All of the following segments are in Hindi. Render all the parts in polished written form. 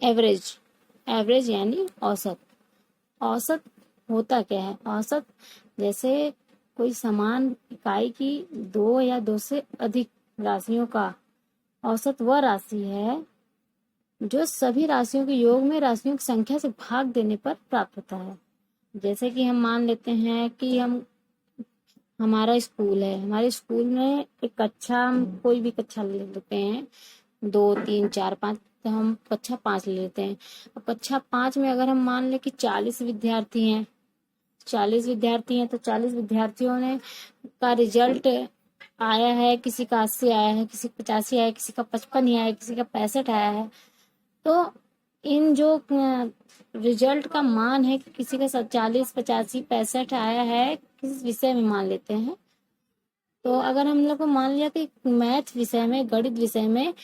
एवरेज, एवरेज यानी औसत। औसत होता क्या है? औसत जैसे कोई समान इकाई की दो या दो से अधिक राशियों का औसत वह राशि है जो सभी राशियों के योग में राशियों की संख्या से भाग देने पर प्राप्त होता है। जैसे कि हम मान लेते हैं कि हमारा स्कूल है, हमारे स्कूल में एक कक्षा, हम कोई भी कक्षा ले लेते हैं, 2 3 4 5, तो हम कक्षा 5 ले लेते हैं। अब कक्षा 5 में अगर हम मान लें कि 40 विद्यार्थी हैं, 40 विद्यार्थियों ने का रिजल्ट आया है, किसी का 80 आया है, किसी का 85 आया है, किसी का 55 आया है, किसी का 65 आया है। तो इन जो रिजल्ट का मान है कि किसी का 40 85 65 आया है, किस विषय में मान लेते हैं। तो अगर हम लोग को मान लिया कि मैथ विषय में, गणित विषय में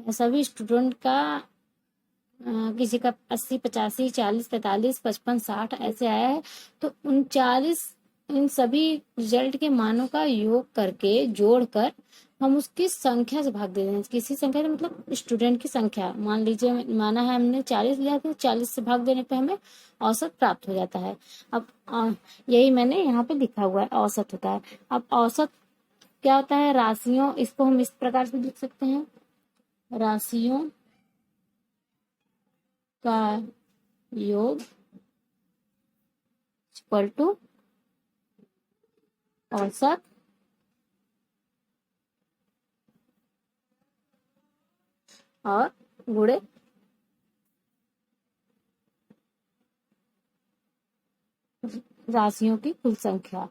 सभी स्टूडेंट का किसी का 80 85 40 45 55 60 ऐसे आया है, तो इन सभी रिजल्ट के मानों का योग करके जोड़कर हम उसकी संख्या से भाग देते हैं। किसी संख्या से मतलब स्टूडेंट की संख्या, मान लीजिए माना है हमने 40 लिया, तो 40 से भाग देने पे हमें औसत प्राप्त हो जाता है। अब यही मैंने यहाँ पे लिखा हुआ है, औसत होता है। अब औसत क्या होता है? राशियों, इसको हम इस प्रकार से लिख सकते हैं, राशियों का योग इक्वल टू औसत और गुणे राशियों की कुल संख्या।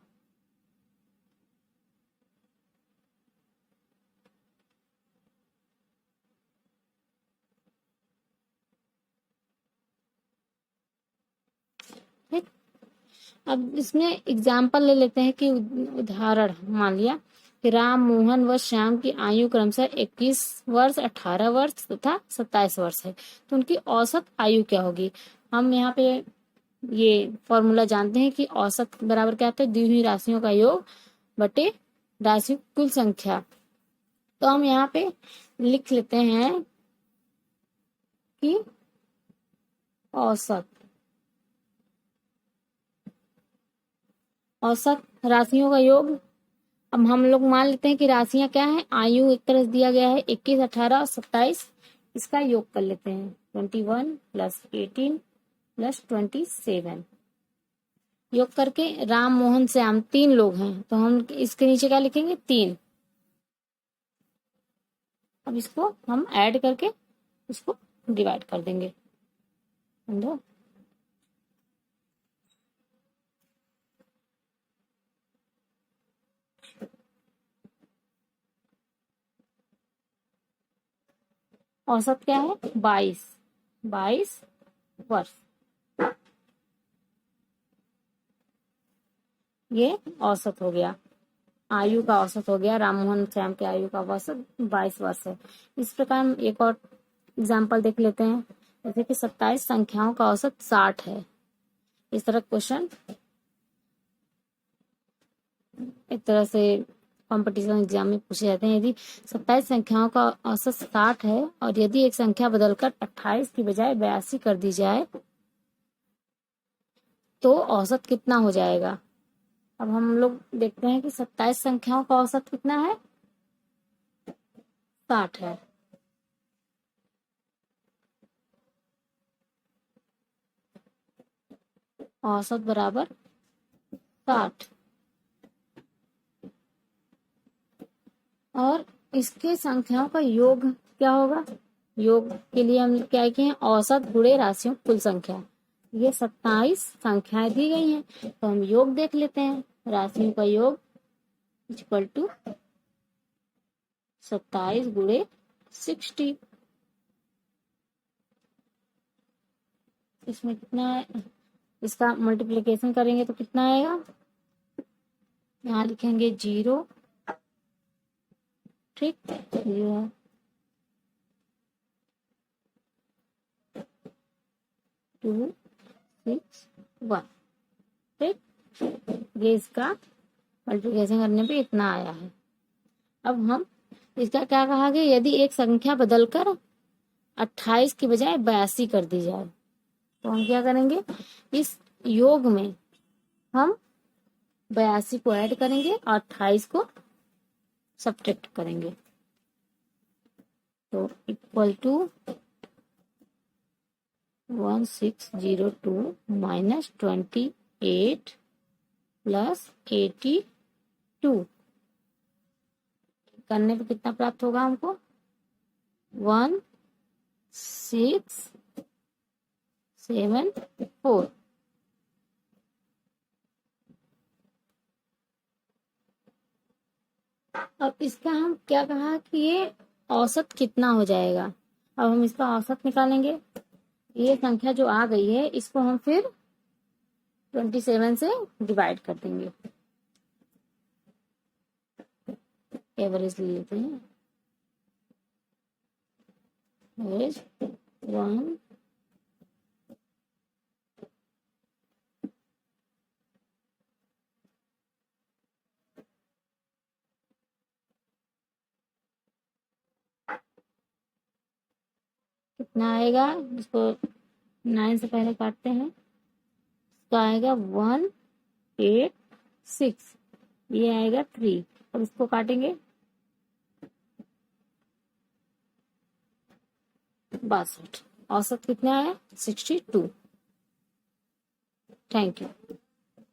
ठीक, अब इसमें एग्जाम्पल ले लेते हैं कि उदाहरण मान लिया कि राम, मोहन व श्याम की आयु क्रमशः 21 वर्ष, 18 वर्ष तथा 27 वर्ष है। तो उनकी औसत आयु क्या होगी? हम यहाँ पे ये फॉर्मूला जानते हैं कि औसत बराबर क्या होता है? दी हुई राशियों का योग बटे राशियों की कुल संख्या। तो हम यहाँ पे लिख लेते हैं कि औसत, औसत राशियों का योग। अब हम लोग मान लेते हैं कि राशियां क्या है? आयु एक तरफ दिया गया है 21 18 और 27, इसका योग कर लेते हैं 21 प्लस 18 प्लस 27। योग करके राम, मोहन, श्याम 3 लोग हैं, तो हम इसके नीचे क्या लिखेंगे? 3। अब इसको हम ऐड करके इसको डिवाइड कर देंगे, समझो। औसत क्या है? 22 वर्ष। ये औसत हो गया, आयु का औसत हो गया। राम, मोहन, श्याम की आयु का औसत 22 वर्ष है। इस प्रकार हम एक और एग्जाम्पल देख लेते हैं, जैसे कि 27 संख्याओं का औसत 60 है। इस तरह क्वेश्चन एक तरह से कंपटीशन एग्जाम में पूछे जाते हैं। यदि 27 संख्याओं का औसत 60 है और यदि एक संख्या बदलकर 28 की बजाय 82 कर दी जाए तो औसत कितना हो जाएगा? अब हम लोग देखते हैं कि 27 संख्याओं का औसत कितना है? 60 है। औसत बराबर 60, और इसके संख्याओं का योग क्या होगा? योग के लिए हम क्या किए हैं? औसत गुणे राशियों कुल संख्या। ये 27 संख्याएं दी गई हैं, तो हम योग देख लेते हैं। राशियों का योग इक्वल टू 27 गुणे 60। इसमें कितना है? इसका मल्टीप्लिकेशन करेंगे तो कितना आएगा? यहाँ लिखेंगे 0, ठीक, 0 2 6 1, ठीक। ये इसका मल्टीप्लिकेशन करने पे इतना आया है। अब हम इसका क्या कहा गया? यदि एक संख्या बदलकर 28 की बजाय 82 कर दी जाए, तो हम क्या करेंगे, इस योग में हम 82 को ऐड करेंगे और 28 को सब्ट्रैक्ट करेंगे। तो इक्वल टू 1602 माइनस 28 प्लस 82 करने पे कितना प्राप्त होगा हमको, 1674। अब इसका हम क्या कहा कि ये औसत कितना हो जाएगा। अब हम इसका औसत निकालेंगे। ये संख्या जो आ गई है इसको हम फिर 27 से डिवाइड कर देंगे। एवरेज ले लेते हैं, एवरेज 1 कितना आएगा, इसको 9 से पहले काटते हैं, इसका आएगा 186, ये आएगा 3। अब इसको काटेंगे 62, औसत कितना है 62। Thank you.